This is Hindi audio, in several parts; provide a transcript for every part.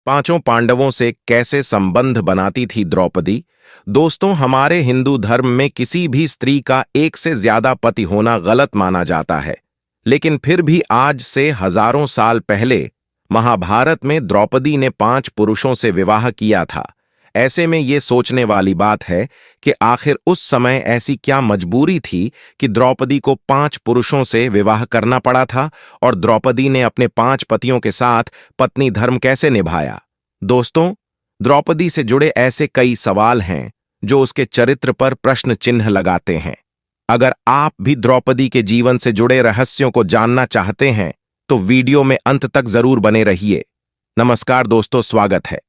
पांचों पांडवों से कैसे संबंध बनाती थी द्रौपदी। दोस्तों, हमारे हिंदू धर्म में किसी भी स्त्री का एक से ज्यादा पति होना गलत माना जाता है, लेकिन फिर भी आज से हजारों साल पहले महाभारत में द्रौपदी ने 5 पुरुषों से विवाह किया था। ऐसे में ये सोचने वाली बात है कि आखिर उस समय ऐसी क्या मजबूरी थी कि द्रौपदी को 5 पुरुषों से विवाह करना पड़ा था, और द्रौपदी ने अपने 5 पतियों के साथ पत्नी धर्म कैसे निभाया। दोस्तों, द्रौपदी से जुड़े ऐसे कई सवाल हैं जो उसके चरित्र पर प्रश्न चिन्ह लगाते हैं। अगर आप भी द्रौपदी के जीवन से जुड़े रहस्यों को जानना चाहते हैं तो वीडियो में अंत तक जरूर बने रहिए। नमस्कार दोस्तों, स्वागत है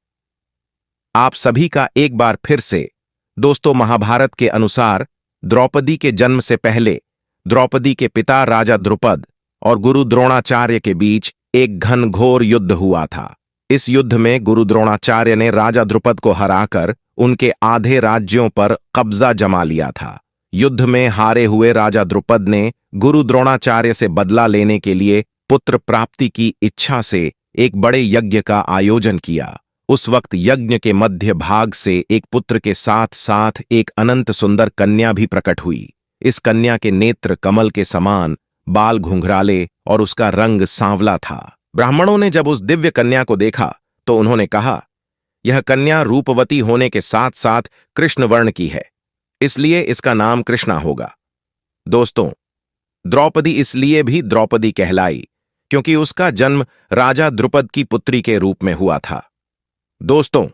आप सभी का एक बार फिर से। दोस्तों, महाभारत के अनुसार द्रौपदी के जन्म से पहले द्रौपदी के पिता राजा द्रुपद और गुरु द्रोणाचार्य के बीच एक घनघोर युद्ध हुआ था। इस युद्ध में गुरु द्रोणाचार्य ने राजा द्रुपद को हराकर उनके आधे राज्यों पर कब्जा जमा लिया था। युद्ध में हारे हुए राजा द्रुपद ने गुरु द्रोणाचार्य से बदला लेने के लिए पुत्र प्राप्ति की इच्छा से एक बड़े यज्ञ का आयोजन किया। उस वक्त यज्ञ के मध्य भाग से एक पुत्र के साथ साथ एक अनंत सुंदर कन्या भी प्रकट हुई। इस कन्या के नेत्र कमल के समान, बाल घुंघराले और उसका रंग सांवला था। ब्राह्मणों ने जब उस दिव्य कन्या को देखा तो उन्होंने कहा, यह कन्या रूपवती होने के साथ साथ कृष्ण वर्ण की है, इसलिए इसका नाम कृष्णा होगा। दोस्तों, द्रौपदी इसलिए भी द्रौपदी कहलाई क्योंकि उसका जन्म राजा द्रुपद की पुत्री के रूप में हुआ था। दोस्तों,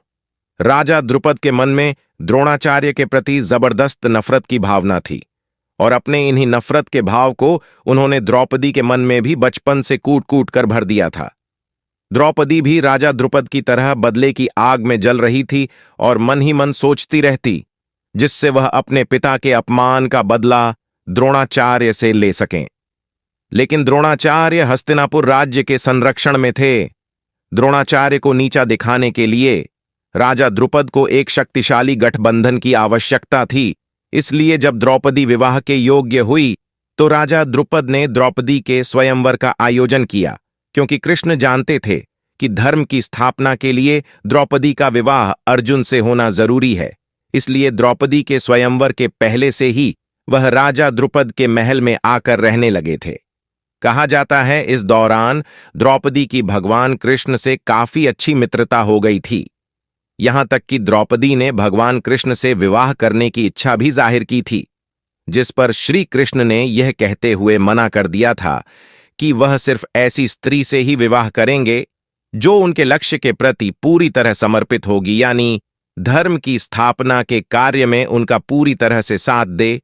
राजा द्रुपद के मन में द्रोणाचार्य के प्रति जबरदस्त नफरत की भावना थी, और अपने इन्हीं नफरत के भाव को उन्होंने द्रौपदी के मन में भी बचपन से कूट कूट कर भर दिया था। द्रौपदी भी राजा द्रुपद की तरह बदले की आग में जल रही थी और मन ही मन सोचती रहती, जिससे वह अपने पिता के अपमान का बदला द्रोणाचार्य से ले सकें। लेकिन द्रोणाचार्य हस्तिनापुर राज्य के संरक्षण में थे। द्रोणाचार्य को नीचा दिखाने के लिए राजा द्रुपद को एक शक्तिशाली गठबंधन की आवश्यकता थी। इसलिए जब द्रौपदी विवाह के योग्य हुई तो राजा द्रुपद ने द्रौपदी के स्वयंवर का आयोजन किया, क्योंकि कृष्ण जानते थे कि धर्म की स्थापना के लिए द्रौपदी का विवाह अर्जुन से होना जरूरी है। इसलिए द्रौपदी के स्वयंवर के पहले से ही वह राजा द्रुपद के महल में आकर रहने लगे थे। कहा जाता है इस दौरान द्रौपदी की भगवान कृष्ण से काफी अच्छी मित्रता हो गई थी। यहां तक कि द्रौपदी ने भगवान कृष्ण से विवाह करने की इच्छा भी जाहिर की थी, जिस पर श्री कृष्ण ने यह कहते हुए मना कर दिया था कि वह सिर्फ ऐसी स्त्री से ही विवाह करेंगे जो उनके लक्ष्य के प्रति पूरी तरह समर्पित होगी, यानी धर्म की स्थापना के कार्य में उनका पूरी तरह से साथ दे।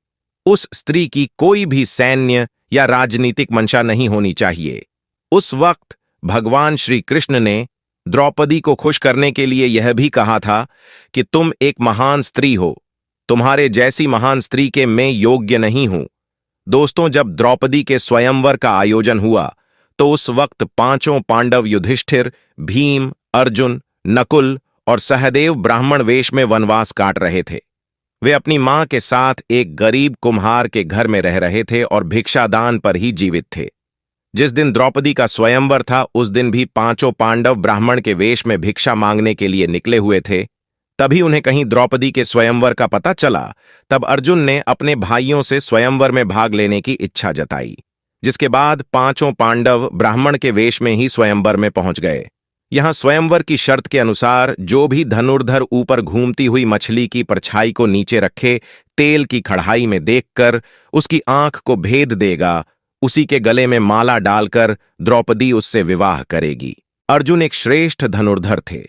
उस स्त्री की कोई भी सैन्य या राजनीतिक मंशा नहीं होनी चाहिए। उस वक्त भगवान श्री कृष्ण ने द्रौपदी को खुश करने के लिए यह भी कहा था कि तुम एक महान स्त्री हो, तुम्हारे जैसी महान स्त्री के मैं योग्य नहीं हूं। दोस्तों, जब द्रौपदी के स्वयंवर का आयोजन हुआ तो उस वक्त 5 पांडव युधिष्ठिर, भीम, अर्जुन, नकुल और सहदेव ब्राह्मण वेश में वनवास काट रहे थे। वे अपनी मां के साथ एक गरीब कुम्हार के घर में रह रहे थे और भिक्षादान पर ही जीवित थे। जिस दिन द्रौपदी का स्वयंवर था उस दिन भी 5 पांडव ब्राह्मण के वेश में भिक्षा मांगने के लिए निकले हुए थे। तभी उन्हें कहीं द्रौपदी के स्वयंवर का पता चला। तब अर्जुन ने अपने भाइयों से स्वयंवर में भाग लेने की इच्छा जताई, जिसके बाद 5 पांडव ब्राह्मण के वेश में ही स्वयंवर में पहुंच गए। यहां स्वयंवर की शर्त के अनुसार जो भी धनुर्धर ऊपर घूमती हुई मछली की परछाई को नीचे रखे तेल की कढ़ाई में देखकर उसकी आंख को भेद देगा, उसी के गले में माला डालकर द्रौपदी उससे विवाह करेगी। अर्जुन एक श्रेष्ठ धनुर्धर थे,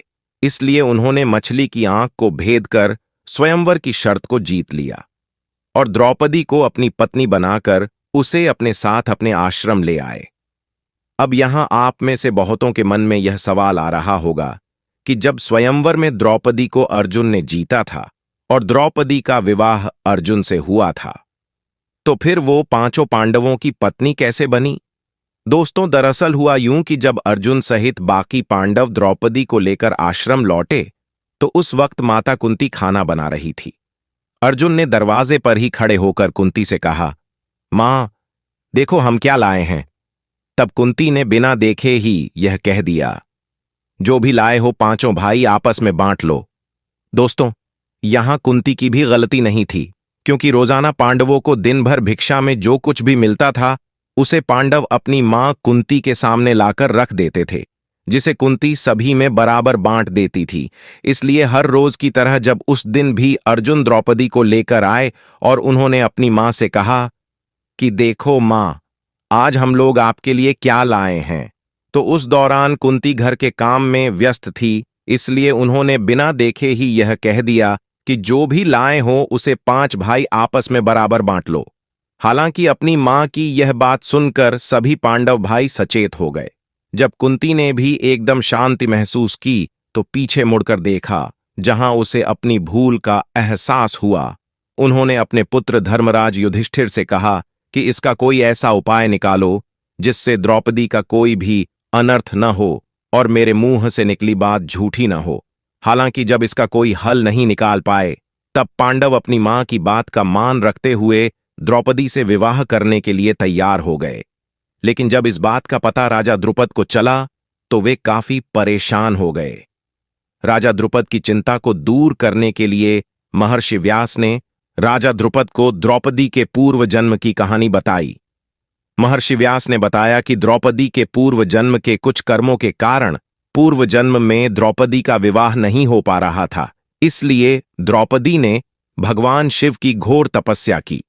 इसलिए उन्होंने मछली की आंख को भेद कर स्वयंवर की शर्त को जीत लिया और द्रौपदी को अपनी पत्नी बनाकर उसे अपने साथ अपने आश्रम ले आए। अब यहां आप में से बहुतों के मन में यह सवाल आ रहा होगा कि जब स्वयंवर में द्रौपदी को अर्जुन ने जीता था और द्रौपदी का विवाह अर्जुन से हुआ था, तो फिर वो 5 पांडवों की पत्नी कैसे बनी। दोस्तों, दरअसल हुआ यूं कि जब अर्जुन सहित बाकी पांडव द्रौपदी को लेकर आश्रम लौटे तो उस वक्त माता कुंती खाना बना रही थी। अर्जुन ने दरवाजे पर ही खड़े होकर कुंती से कहा, मां, देखो हम क्या लाए हैं। तब कुंती ने बिना देखे ही यह कह दिया, जो भी लाए हो पांचों भाई आपस में बांट लो। दोस्तों, यहां कुंती की भी गलती नहीं थी, क्योंकि रोजाना पांडवों को दिन भर भिक्षा में जो कुछ भी मिलता था उसे पांडव अपनी मां कुंती के सामने लाकर रख देते थे, जिसे कुंती सभी में बराबर बांट देती थी। इसलिए हर रोज की तरह जब उस दिन भी अर्जुन द्रौपदी को लेकर आए और उन्होंने अपनी मां से कहा कि देखो मां, आज हम लोग आपके लिए क्या लाए हैं, तो उस दौरान कुंती घर के काम में व्यस्त थी, इसलिए उन्होंने बिना देखे ही यह कह दिया कि जो भी लाए हो उसे पांच भाई आपस में बराबर बांट लो। हालांकि अपनी मां की यह बात सुनकर सभी पांडव भाई सचेत हो गए। जब कुंती ने भी एकदम शांति महसूस की तो पीछे मुड़कर देखा, जहां उसे अपनी भूल का एहसास हुआ। उन्होंने अपने पुत्र धर्मराज युधिष्ठिर से कहा कि इसका कोई ऐसा उपाय निकालो जिससे द्रौपदी का कोई भी अनर्थ न हो और मेरे मुंह से निकली बात झूठी न हो। हालांकि जब इसका कोई हल नहीं निकाल पाए, तब पांडव अपनी मां की बात का मान रखते हुए द्रौपदी से विवाह करने के लिए तैयार हो गए। लेकिन जब इस बात का पता राजा द्रुपद को चला तो वे काफी परेशान हो गए। राजा द्रुपद की चिंता को दूर करने के लिए महर्षि व्यास ने राजा द्रुपद को द्रौपदी के पूर्व जन्म की कहानी बताई। महर्षि व्यास ने बताया कि द्रौपदी के पूर्व जन्म के कुछ कर्मों के कारण पूर्व जन्म में द्रौपदी का विवाह नहीं हो पा रहा था। इसलिए द्रौपदी ने भगवान शिव की घोर तपस्या की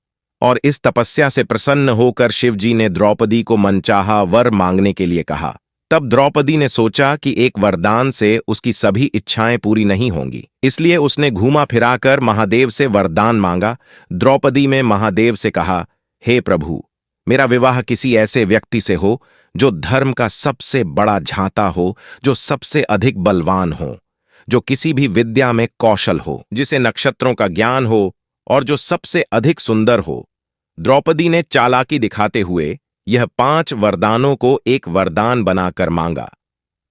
और इस तपस्या से प्रसन्न होकर शिवजी ने द्रौपदी को मनचाहा वर मांगने के लिए कहा। तब द्रौपदी ने सोचा कि एक वरदान से उसकी सभी इच्छाएं पूरी नहीं होंगी, इसलिए उसने घूमा फिराकर महादेव से वरदान मांगा। द्रौपदी में महादेव से कहा, हे प्रभु, मेरा विवाह किसी ऐसे व्यक्ति से हो जो धर्म का सबसे बड़ा झांता हो, जो सबसे अधिक बलवान हो, जो किसी भी विद्या में कौशल हो, जिसे नक्षत्रों का ज्ञान हो और जो सबसे अधिक सुंदर हो। द्रौपदी ने चालाकी दिखाते हुए यह 5 वरदानों को एक वरदान बनाकर मांगा।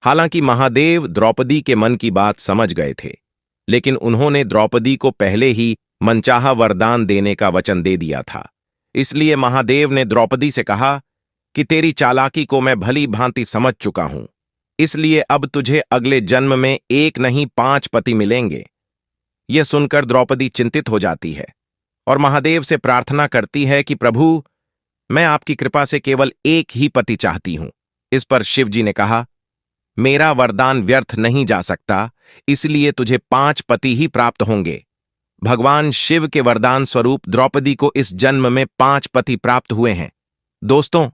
हालांकि महादेव द्रौपदी के मन की बात समझ गए थे, लेकिन उन्होंने द्रौपदी को पहले ही मनचाहा वरदान देने का वचन दे दिया था। इसलिए महादेव ने द्रौपदी से कहा कि तेरी चालाकी को मैं भली भांति समझ चुका हूं, इसलिए अब तुझे अगले जन्म में एक नहीं 5 पति मिलेंगे। यह सुनकर द्रौपदी चिंतित हो जाती है और महादेव से प्रार्थना करती है कि प्रभु, मैं आपकी कृपा से केवल एक ही पति चाहती हूं। इस पर शिवजी ने कहा, मेरा वरदान व्यर्थ नहीं जा सकता, इसलिए तुझे 5 पति ही प्राप्त होंगे। भगवान शिव के वरदान स्वरूप द्रौपदी को इस जन्म में 5 पति प्राप्त हुए हैं। दोस्तों,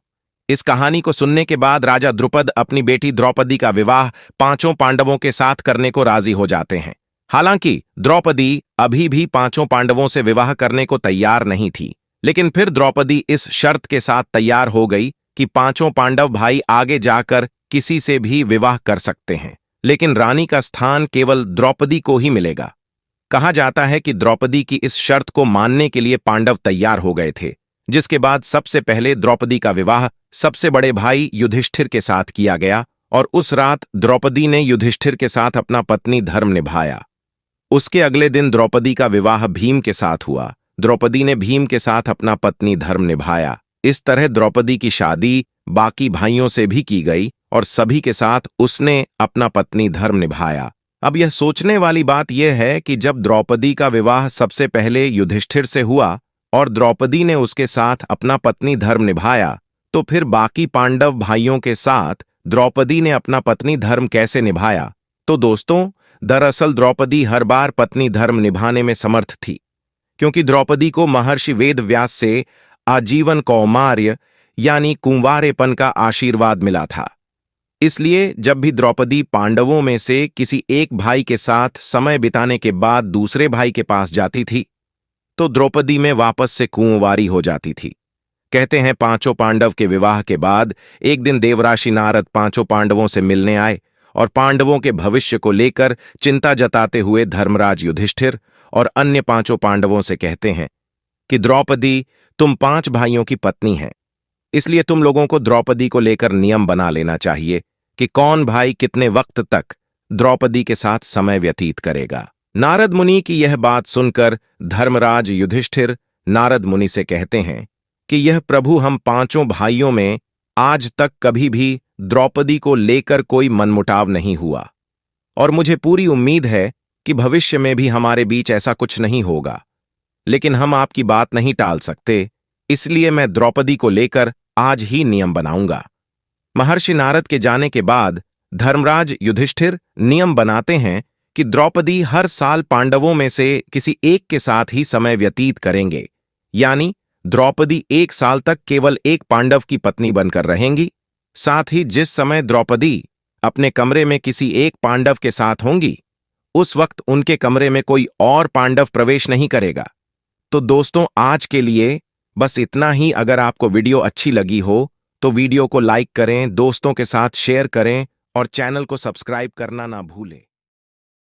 इस कहानी को सुनने के बाद राजा द्रुपद अपनी बेटी द्रौपदी का विवाह 5 पांडवों के साथ करने को राजी हो जाते हैं। हालांकि द्रौपदी अभी भी 5 पांडवों से विवाह करने को तैयार नहीं थी, लेकिन फिर द्रौपदी इस शर्त के साथ तैयार हो गई कि 5 पांडव भाई आगे जाकर किसी से भी विवाह कर सकते हैं, लेकिन रानी का स्थान केवल द्रौपदी को ही मिलेगा। कहा जाता है कि द्रौपदी की इस शर्त को मानने के लिए पांडव तैयार हो गए थे, जिसके बाद सबसे पहले द्रौपदी का विवाह सबसे बड़े भाई युधिष्ठिर के साथ किया गया और उस रात द्रौपदी ने युधिष्ठिर के साथ अपना पत्नी धर्म निभाया। उसके अगले दिन द्रौपदी का विवाह भीम के साथ हुआ। द्रौपदी ने भीम के साथ अपना पत्नी धर्म निभाया। इस तरह द्रौपदी की शादी बाकी भाइयों से भी की गई और सभी के साथ उसने अपना पत्नी धर्म निभाया। अब यह सोचने वाली बात यह है कि जब द्रौपदी का विवाह सबसे पहले युधिष्ठिर से हुआ और द्रौपदी ने उसके साथ अपना पत्नी धर्म निभाया, तो फिर बाकी पांडव भाइयों के साथ द्रौपदी ने अपना पत्नी धर्म कैसे निभाया? तो दोस्तों, दरअसल द्रौपदी हर बार पत्नी धर्म निभाने में समर्थ थी, क्योंकि द्रौपदी को महर्षि वेद व्यास से आजीवन कौमार्य यानी कुंवारेपन का आशीर्वाद मिला था। इसलिए जब भी द्रौपदी पांडवों में से किसी एक भाई के साथ समय बिताने के बाद दूसरे भाई के पास जाती थी, तो द्रौपदी में वापस से कुंवारी हो जाती थी। कहते हैं 5 पांडव के विवाह के बाद एक दिन देवराशि नारद 5 पांडवों से मिलने आए और पांडवों के भविष्य को लेकर चिंता जताते हुए धर्मराज युधिष्ठिर और अन्य 5 पांडवों से कहते हैं कि द्रौपदी, तुम 5 भाइयों की पत्नी हैं, इसलिए तुम लोगों को द्रौपदी को लेकर नियम बना लेना चाहिए कि कौन भाई कितने वक्त तक द्रौपदी के साथ समय व्यतीत करेगा। नारद मुनि की यह बात सुनकर धर्मराज युधिष्ठिर नारद मुनि से कहते हैं कि यह प्रभु, हम 5 भाइयों में आज तक कभी भी द्रौपदी को लेकर कोई मनमुटाव नहीं हुआ। और मुझे पूरी उम्मीद है कि भविष्य में भी हमारे बीच ऐसा कुछ नहीं होगा। लेकिन हम आपकी बात नहीं टाल सकते, इसलिए मैं द्रौपदी को लेकर आज ही नियम बनाऊंगा। महर्षि नारद के जाने के बाद धर्मराज युधिष्ठिर नियम बनाते हैं कि द्रौपदी हर साल पांडवों में से किसी एक के साथ ही समय व्यतीत करेंगे, यानी द्रौपदी 1 साल तक केवल एक पांडव की पत्नी बनकर रहेंगी। साथ ही जिस समय द्रौपदी अपने कमरे में किसी एक पांडव के साथ होंगी, उस वक्त उनके कमरे में कोई और पांडव प्रवेश नहीं करेगा। तो दोस्तों, आज के लिए बस इतना ही। अगर आपको वीडियो अच्छी लगी हो तो वीडियो को लाइक करें, दोस्तों के साथ शेयर करें और चैनल को सब्सक्राइब करना ना भूलें।